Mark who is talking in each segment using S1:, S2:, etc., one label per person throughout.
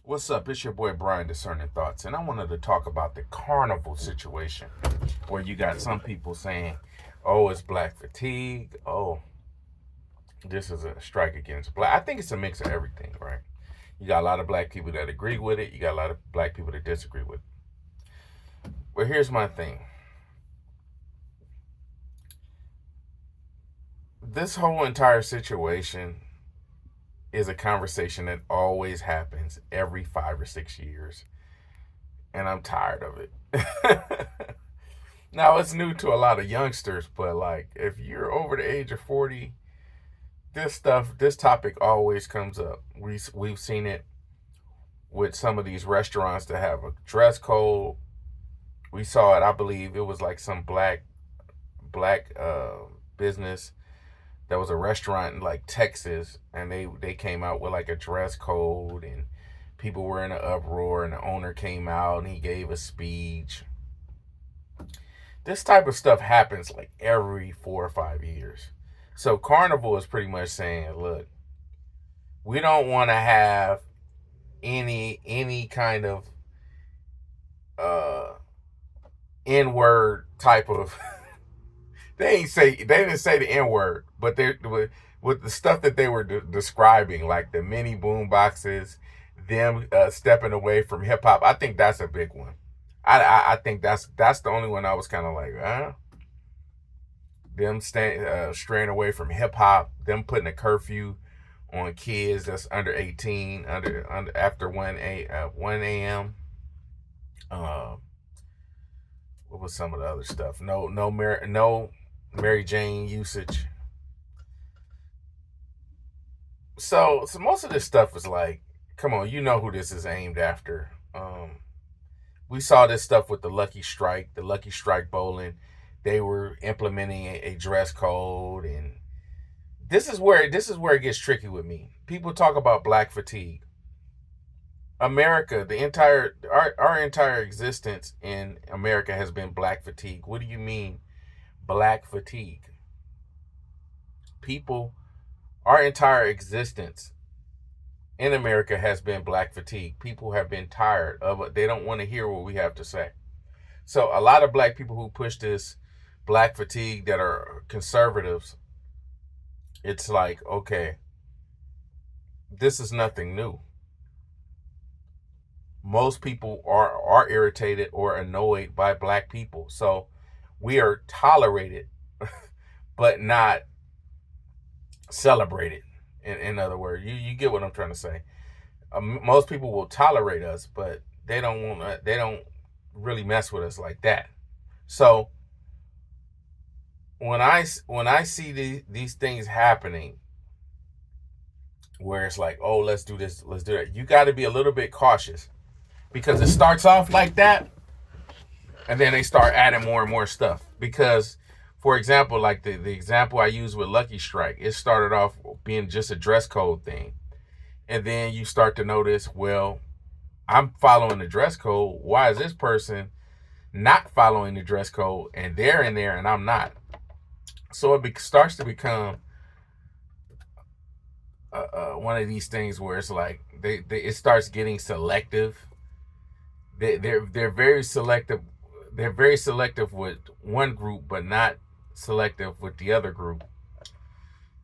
S1: What's up? It's your boy Brian Discerning Thoughts, and I wanted to talk about the carnival situation where you got some people saying, oh, it's black fatigue. Oh, this is a strike against black. I think it's a mix of everything, right? You got a lot of black people that agree with it, you got a lot of black people that disagree with it. Well, here's my thing. This whole entire situation is a conversation that always happens every 5 or 6 years, and I'm tired of it. Now, it's new to a lot of youngsters, but like if you're over the age of 40, this topic always comes up. We've seen it with some of these restaurants that have a dress code. We saw it, I believe it was like some black business that was a restaurant in like Texas, and they came out with like a dress code, and people were in an uproar, and the owner came out and he gave a speech. This type of stuff happens like every 4 or 5 years. So Carnival is pretty much saying, look, we don't want to have any kind of uh N-word type of they didn't say the N-word, but they with the stuff that they were describing, like the mini boom boxes, them stepping away from hip hop. I think that's a big one. I think that's the only one I was kind of like, them straying away from hip hop, them putting a curfew on kids that's under 18, under after 1 a.m. What was some of the other stuff? No Mary Jane usage. So most of this stuff is like, come on, you know who this is aimed after. We saw this stuff with the Lucky Strike bowling. They were implementing a dress code, and this is where it gets tricky with me. People talk about black fatigue. America, our entire existence in America has been black fatigue. What do you mean, black fatigue? People, our entire existence in America has been black fatigue. People have been tired of it. They don't want to hear what we have to say. So a lot of black people who push this black fatigue that are conservatives, it's like, okay, this is nothing new. Most people are irritated or annoyed by black people. So we are tolerated, but not celebrated. In other words, you get what I'm trying to say. Most people will tolerate us, but they don't really mess with us like that. So when I see these things happening, where it's like, oh, let's do this, let's do that, you got to be a little bit cautious, because it starts off like that, and then they start adding more and more stuff. Because, for example, like the example I used with Lucky Strike, it started off being just a dress code thing. And then you start to notice, well, I'm following the dress code. Why is this person not following the dress code, and they're in there and I'm not? So it starts to become one of these things where it's like it starts getting selective. They're very selective. They're very selective with one group, but not selective with the other group.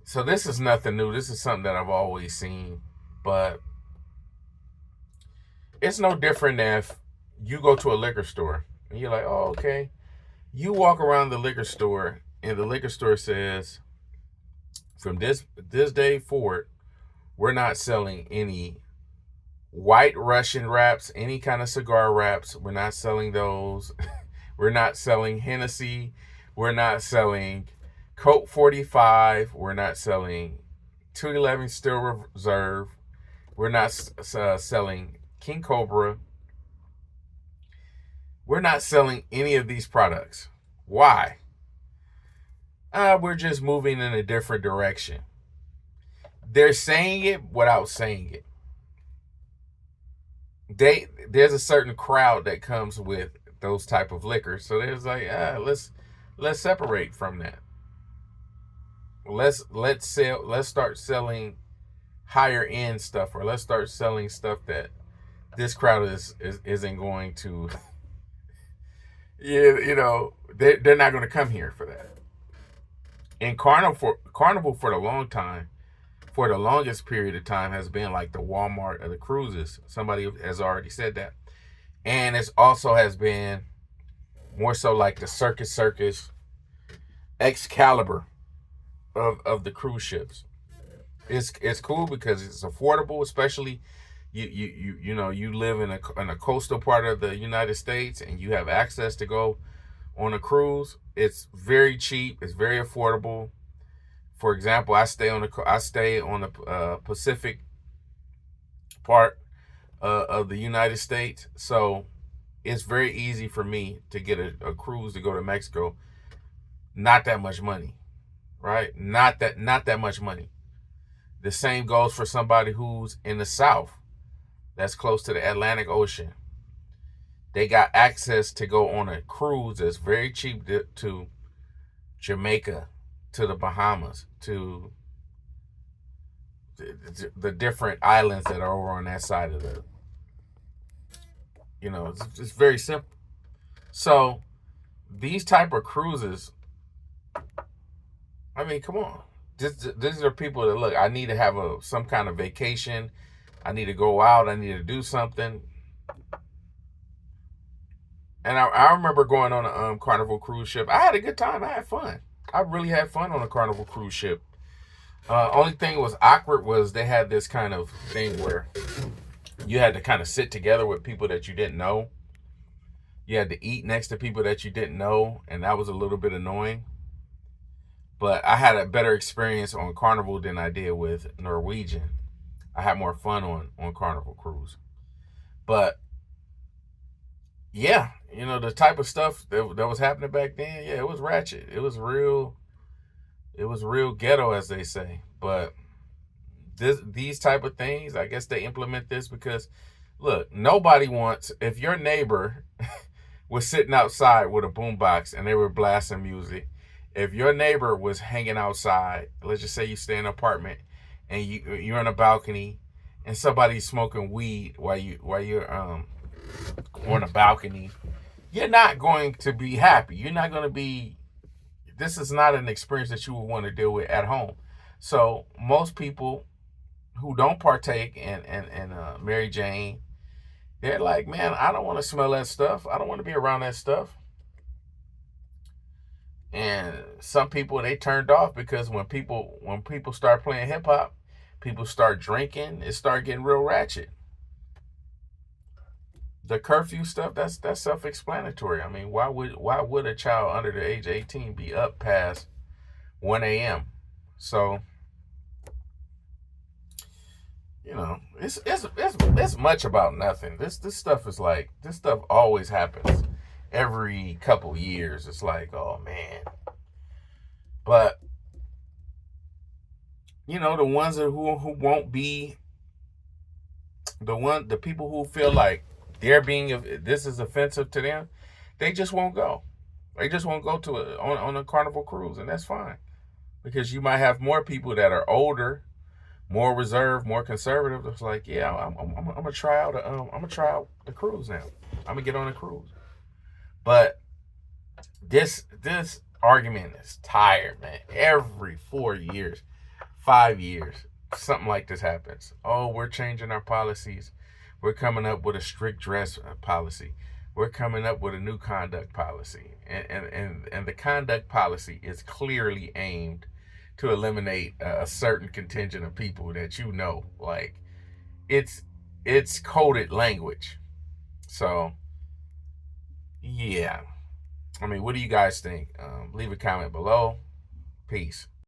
S1: So this is nothing new. This is something that I've always seen, but it's no different than if you go to a liquor store and you're like, oh, okay. You walk around the liquor store and the liquor store says, from this day forward, we're not selling any White Russian wraps, any kind of cigar wraps. We're not selling those. We're not selling Hennessy. We're not selling Coke 45. We're not selling 211 Steel Reserve. We're not selling King Cobra. We're not selling any of these products. Why? We're just moving in a different direction. They're saying it without saying it. There's a certain crowd that comes with those type of liquors, so there's like, let's separate from that. Let's start selling higher end stuff, or let's start selling stuff that this crowd isn't going to, they're not going to come here for that. And Carnival for the long time, for the longest period of time, has been like the Walmart of the cruises. Somebody has already said that. And it also has been more so like the Circus Excalibur of the cruise ships. It's cool because it's affordable, especially you live in a coastal part of the United States and you have access to go on a cruise. It's very cheap. It's very affordable. For example, I stay on the Pacific part of the United States, so it's very easy for me to get a cruise to go to Mexico. Not that much money, right? Not that much money. The same goes for somebody who's in the South, that's close to the Atlantic Ocean. They got access to go on a cruise that's very cheap to Jamaica, to the Bahamas, to the different islands that are over on that side of the, it's very simple. So these type of cruises, I mean, come on. These are people that, look, I need to have some kind of vacation. I need to go out. I need to do something. And I remember going on a Carnival cruise ship. I had a good time. I had fun. I really had fun on a Carnival cruise ship. Only thing was awkward was they had this kind of thing where you had to kind of sit together with people that you didn't know. You had to eat next to people that you didn't know, and that was a little bit annoying. But I had a better experience on Carnival than I did with Norwegian. I had more fun on Carnival Cruise. But yeah, the type of stuff that was happening back then, yeah, it was ratchet. It was real ghetto, as they say. But these type of things, I guess they implement this because, look, nobody wants, if your neighbor was sitting outside with a boombox and they were blasting music, if your neighbor was hanging outside, let's just say you stay in an apartment and you're on a balcony and somebody's smoking weed while you're on a balcony, you're not going to be happy. You're not going to be. This is not an experience that you would want to deal with at home. So most people who don't partake in Mary Jane, they're like, man, I don't want to smell that stuff. I don't want to be around that stuff. And some people, they turned off because when people start playing hip hop, people start drinking, it start getting real ratchet. The curfew stuff, that's self-explanatory. I mean, why would a child under the age of 18 be up past 1 a.m.? So, it's much about nothing. This stuff is like, this stuff always happens every couple years. It's like, oh man. But the ones who won't be the people who feel like this is offensive to them, they just won't go. They just won't go on a Carnival cruise, and that's fine, because you might have more people that are older, more reserved, more conservative. It's like, yeah, I'm gonna try out the cruise now. I'm gonna get on a cruise. But this argument is tired, man. Every 4 years, 5 years, something like this happens. Oh, we're changing our policies. We're coming up with a strict dress policy. We're coming up with a new conduct policy. And the conduct policy is clearly aimed to eliminate a certain contingent of people that like it's coded language. So yeah, I mean, what do you guys think? Leave a comment below. Peace.